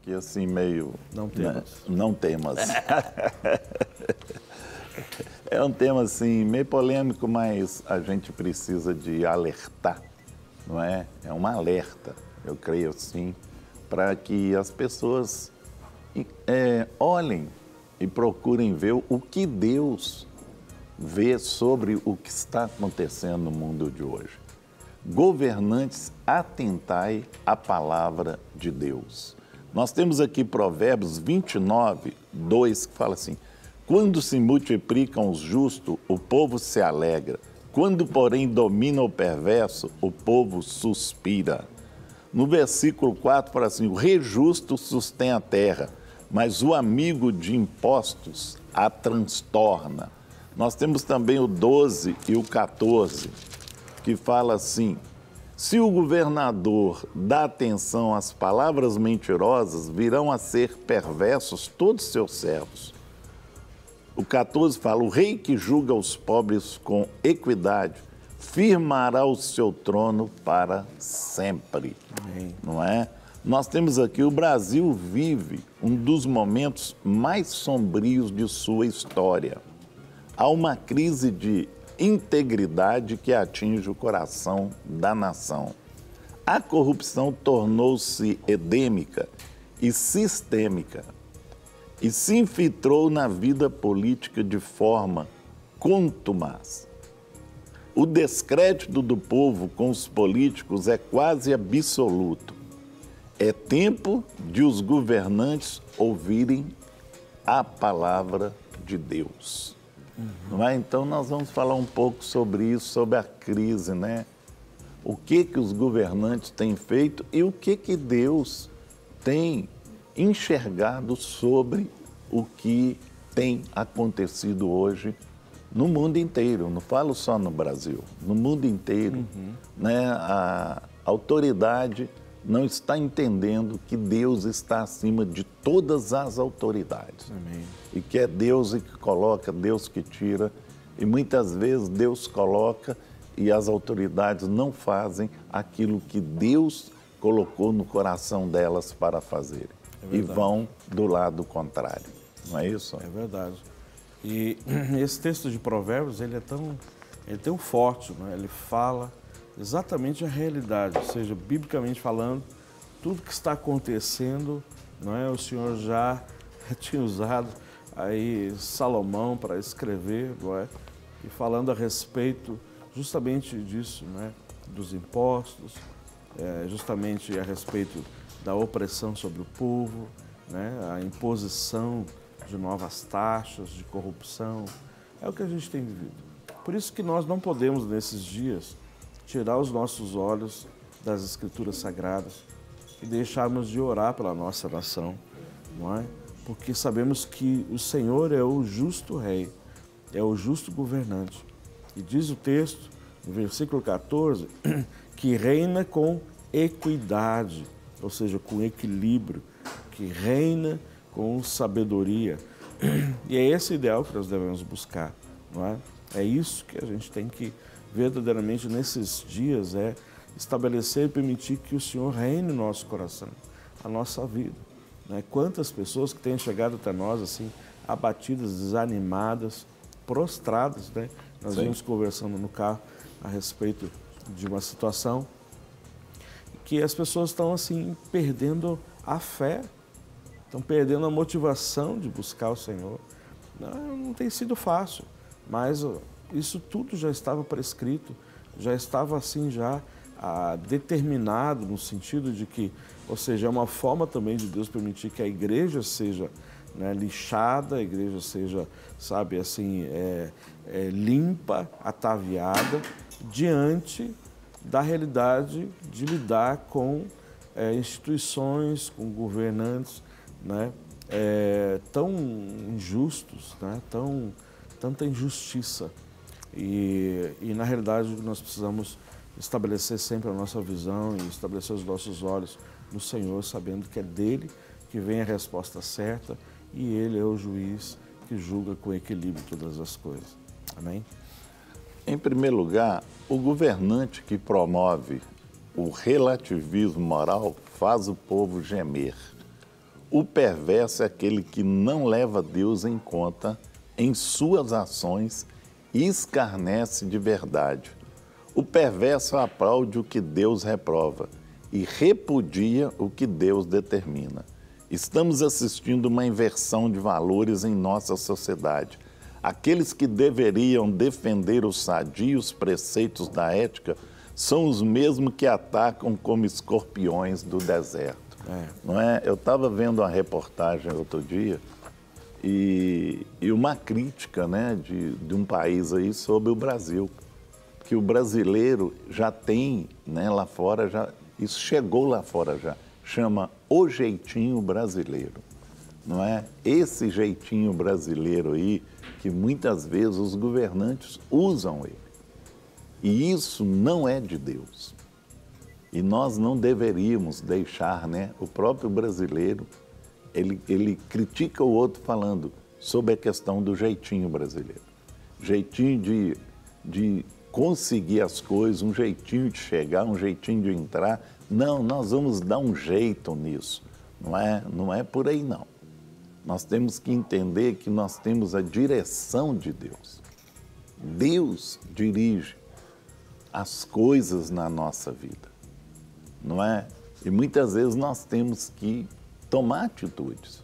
aqui assim meio... Não temas. Né? Não temas. É um tema assim meio polêmico, mas a gente precisa de alertar, não é? É um alerta, eu creio assim, para que as pessoas olhem e procurem ver o que Deus vê sobre o que está acontecendo no mundo de hoje. Governantes, atentai à palavra de Deus. Nós temos aqui Provérbios 29, 2, que fala assim: quando se multiplicam os justos, o povo se alegra. Quando, porém, domina o perverso, o povo suspira. No versículo 4 fala assim: o rei justo sustém a terra, mas o amigo de impostos a transtorna. Nós temos também o 12 e o 14, que fala assim: se o governador dá atenção às palavras mentirosas, virão a ser perversos todos seus servos. O 14 fala: o rei que julga os pobres com equidade firmará o seu trono para sempre. Amém. Não é? Nós temos aqui, o Brasil vive um dos momentos mais sombrios de sua história. Há uma crise de integridade que atinge o coração da nação. A corrupção tornou-se endêmica e sistêmica e se infiltrou na vida política de forma contumaz. O descrédito do povo com os políticos é quase absoluto. É tempo de os governantes ouvirem a palavra de Deus. Não é? Então, nós vamos falar um pouco sobre isso, sobre a crise, né? O que os governantes têm feito e o que Deus tem enxergado sobre o que tem acontecido hoje no mundo inteiro. Não falo só no Brasil, no mundo inteiro. Né? A autoridade não está entendendo que Deus está acima de todas as autoridades. Amém. E que é Deus que coloca, Deus que tira. E muitas vezes Deus coloca e as autoridades não fazem aquilo que Deus colocou no coração delas para fazer. E vão do lado contrário. Não é isso? É verdade. E esse texto de Provérbios, ele é tão forte, né? Ele fala exatamente a realidade, ou seja, biblicamente falando, tudo que está acontecendo, não é? O Senhor já tinha usado aí Salomão para escrever, não é? E falando a respeito justamente disso, né? Dos impostos, justamente a respeito da opressão sobre o povo, né? A imposição de novas taxas, de corrupção, é o que a gente tem vivido. Por isso que nós não podemos, nesses dias, tirar os nossos olhos das Escrituras Sagradas e deixarmos de orar pela nossa nação, não é? Porque sabemos que o Senhor é o justo Rei, é o justo governante. E diz o texto, no versículo 14, que reina com equidade, ou seja, com equilíbrio, que reina com sabedoria. E é esse ideal que nós devemos buscar, não é? É isso que a gente tem que verdadeiramente nesses dias, estabelecer e permitir que o Senhor reine no nosso coração, a nossa vida. Né? Quantas pessoas que têm chegado até nós assim, abatidas, desanimadas, prostradas, né? Nós vimos conversando no carro a respeito de uma situação que as pessoas estão assim perdendo a fé, estão perdendo a motivação de buscar o Senhor. Não tem sido fácil, mas isso tudo já estava prescrito, já estava assim já determinado no sentido de que, ou seja, é uma forma também de Deus permitir que a igreja seja, né, lixada, a igreja seja, sabe, assim, limpa, ataviada, diante da realidade de lidar com instituições, com governantes, né, tão injustos, né, tanta injustiça. E na realidade nós precisamos estabelecer sempre a nossa visão e estabelecer os nossos olhos no Senhor, sabendo que é dele que vem a resposta certa e ele é o juiz que julga com equilíbrio todas as coisas. Amém? Em primeiro lugar, o governante que promove o relativismo moral faz o povo gemer. O perverso é aquele que não leva Deus em conta em suas ações e escarnece de verdade. O perverso aplaude o que Deus reprova e repudia o que Deus determina. Estamos assistindo uma inversão de valores em nossa sociedade. Aqueles que deveriam defender os sadios preceitos da ética são os mesmos que atacam como escorpiões do deserto. Não é? Eu estava vendo uma reportagem outro dia e uma crítica, né, de um país aí sobre o Brasil, que o brasileiro já tem, né, lá fora, isso chegou lá fora já, chama o jeitinho brasileiro, não é? Esse jeitinho brasileiro aí, que muitas vezes os governantes usam ele. E isso não é de Deus. E nós não deveríamos deixar, né, o próprio brasileiro, ele critica o outro falando sobre a questão do jeitinho brasileiro. Jeitinho de conseguir as coisas, um jeitinho de chegar, um jeitinho de entrar. Não, nós vamos dar um jeito nisso. Não é por aí, não. Nós temos que entender que nós temos a direção de Deus. Deus dirige as coisas na nossa vida, não é? E muitas vezes nós temos que tomar atitudes.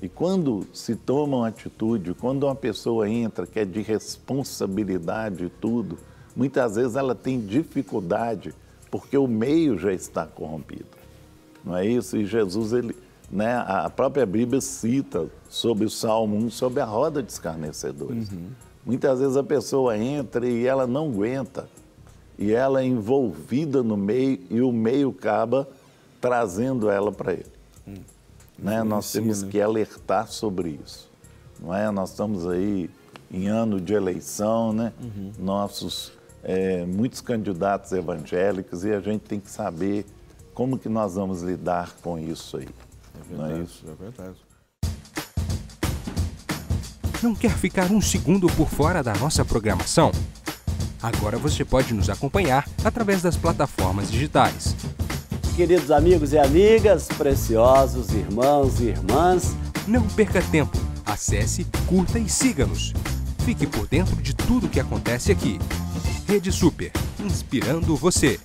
E quando se toma uma atitude, quando uma pessoa entra que é de responsabilidade e tudo, muitas vezes ela tem dificuldade porque o meio já está corrompido. Não é isso? E Jesus, né, a própria Bíblia cita sobre o Salmo 1, sobre a roda de escarnecedores. Muitas vezes a pessoa entra e ela não aguenta, e ela é envolvida no meio e o meio acaba trazendo ela para ele. Né? Nós temos que alertar sobre isso. Não é? Nós estamos aí em ano de eleição, né? Muitos candidatos evangélicos, e a gente tem que saber como que nós vamos lidar com isso aí. Não é isso? É verdade. Não quer ficar um segundo por fora da nossa programação? Agora você pode nos acompanhar através das plataformas digitais. Queridos amigos e amigas, preciosos irmãos e irmãs, não perca tempo. Acesse, curta e siga-nos. Fique por dentro de tudo o que acontece aqui. Rede Super, inspirando você.